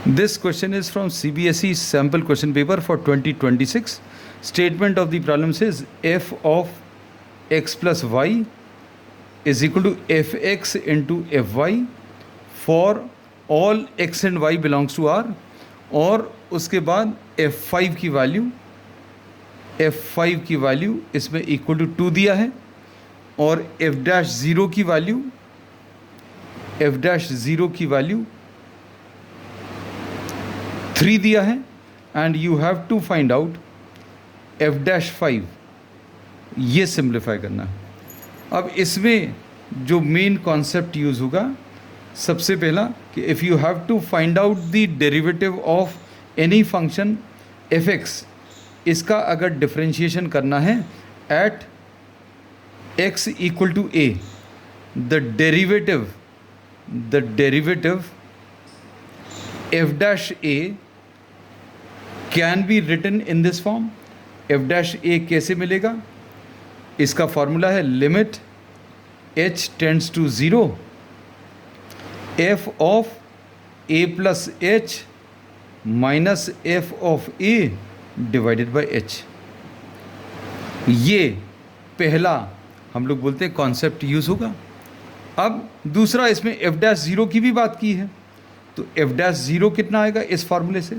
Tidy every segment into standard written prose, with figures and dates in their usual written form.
This question is from CBSE sample question paper for 2026. Statement of the problem says f of x plus y is equal to fx into fy for all x and y belongs to R, और उसके बाद f5 की value इसमें equal to 2 दिया है, और f'0 की value 3 दिया है, and you have to find out f'5. ये सिंप्लीफाई करना है. अब इसमें जो मेन कॉन्सेप्ट यूज़ होगा, सबसे पहला कि if you have to find out the derivative of any function f(x), इसका अगर डिफरेंशिएशन करना है at x equal to a, the derivative f'(a) can be written in this form. f'(a) कैसे मिलेगा? इसका फॉर्मूला है limit h tends to 0 f of a plus h minus f of a divided by h. ये पहला हम लोग बोलते हैं कॉन्सेप्ट यूज़ होगा. अब दूसरा, इसमें f'0 की भी बात की है, तो f'0 कितना आएगा इस फार्मूले से?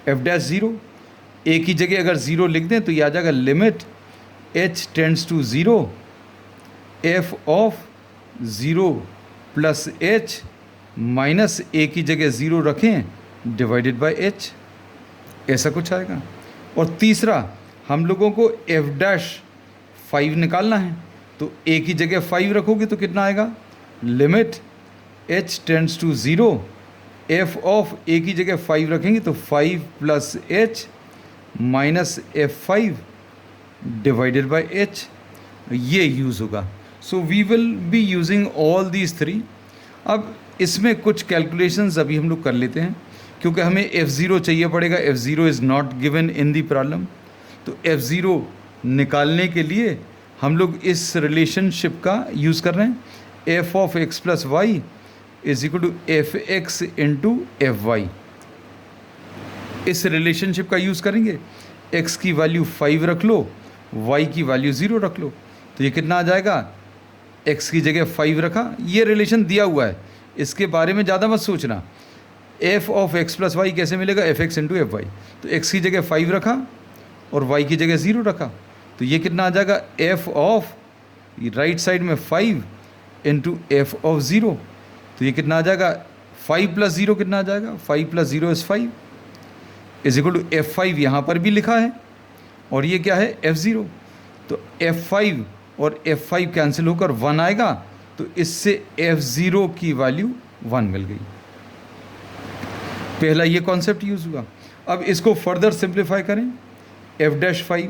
f'0 a की जगह अगर 0 लिख दें तो ये आ जाएगा limit h tends to 0 f of 0 plus h minus a की जगह 0 रखें डिवाइडेड बाय h. ऐसा कुछ आएगा. और तीसरा, हम लोगों को f'5 निकालना है, तो a की जगह 5 रखोगे तो कितना आएगा? Limit h tends to 0 f of a की जगह 5 रखेंगे तो 5 plus h minus f5 divided by h. ये यूज़ होगा. So we will be using all these 3. अब इसमें कुछ कैलकुलेशंस अभी हम लोग कर लेते हैं, क्योंकि हमें f'0 चाहिए पड़ेगा. f'0 is not given in the problem. तो f'0 निकालने के लिए हम लोग इस रिलेशनशिप का यूज़ कर रहे हैं. f of x plus Y is equal to fx into fy. इस रिलेशनशिप का यूज़ करेंगे. x की वैल्यू 5 रख लो, y की वैल्यू 0 रख लो, तो ये कितना आ जाएगा? x की जगह 5 रखा, ये रिलेशन दिया हुआ है, इसके बारे में ज़्यादा मत सोचना. f of x plus Y कैसे मिलेगा? fx into fy. तो x की जगह 5 रखा और y की जगह 0 रखा, तो ये कितना आ जाएगा? f ऑफ राइट साइड में 5 इंटू f ऑफ 0, तो ये कितना आ जाएगा? 5 प्लस 0 कितना आ जाएगा? 5 plus 0 is 5 is equal to f5 यहाँ पर भी लिखा है, और ये क्या है? f'0. तो f5 और f5 कैंसिल होकर 1 आएगा, तो इससे f'0 की वैल्यू 1 मिल गई. पहला ये कॉन्सेप्ट यूज़ हुआ. अब इसको फर्दर सिंप्लीफाई करें. f'5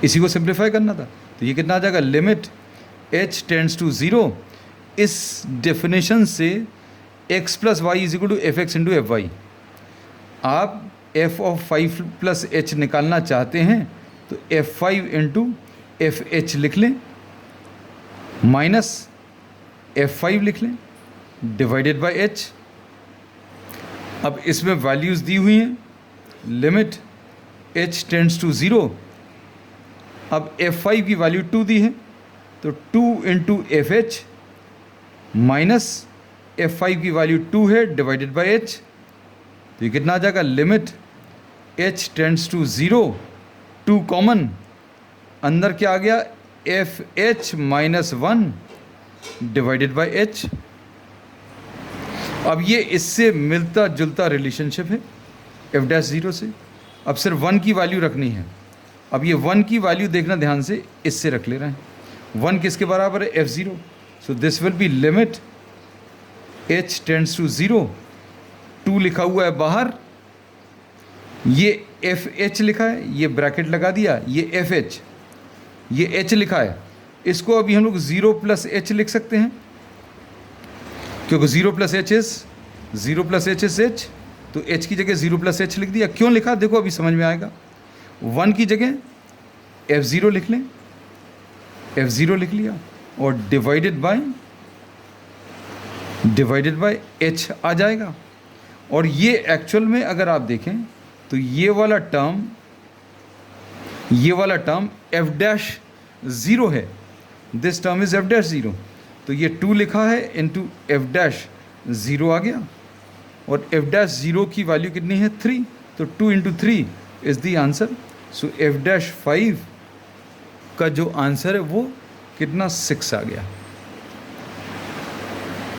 इसी को सिंप्लीफाई करना था, तो ये कितना आ जाएगा? Limit h tends to 0. इस डेफिनेशन से x plus Y is equal to fx into fy. आप f ऑफ 5 प्लस h निकालना चाहते हैं तो f5 इंटू fh लिख लें, माइनस f5 लिख लें डिवाइडेड बाय h. अब इसमें वैल्यूज़ दी हुई हैं. Limit h tends to 0. अब f5 की वैल्यू 2 दी है, तो 2 इंटू fh माइनस f5 की वैल्यू 2 है डिवाइडेड बाय h. तो ये कितना आ जाएगा? Limit h tends to 0, 2 common, अंदर क्या आ गया? fh minus 1 divided by h. अब ये इससे मिलता जुलता रिलेशनशिप है f'0 से. अब सिर्फ 1 की वैल्यू रखनी है. अब ये 1 की वैल्यू देखना ध्यान से, इससे रख ले रहे हैं. 1 किसके बराबर है? f'0. So this will be limit h tends to 0. 2 लिखा हुआ है बाहर, ये fh लिखा है, ये ब्रैकेट लगा दिया, ये fh, ये h लिखा है. इसको अभी हम लोग 0 प्लस h लिख सकते हैं, क्योंकि 0 प्लस h इज h, तो h की जगह 0 प्लस h लिख दिया. क्यों लिखा? देखो अभी समझ में आएगा. 1 की जगह f'0 लिख लें, f'0 लिख लिया, और डिवाइडेड बाय h आ जाएगा. और ये एक्चुअल में अगर आप देखें तो ये वाला टर्म एफ डैश ज़ीरो है, this term is F dash zero, तो ये 2 लिखा है इनटू एफ डैश ज़ीरो आ गया, और एफ डैश ज़ीरो की वैल्यू कितनी है 3, तो 2 into 3 is the answer. So F dash 5 का जो आंसर है वो कितना 6 आ गया।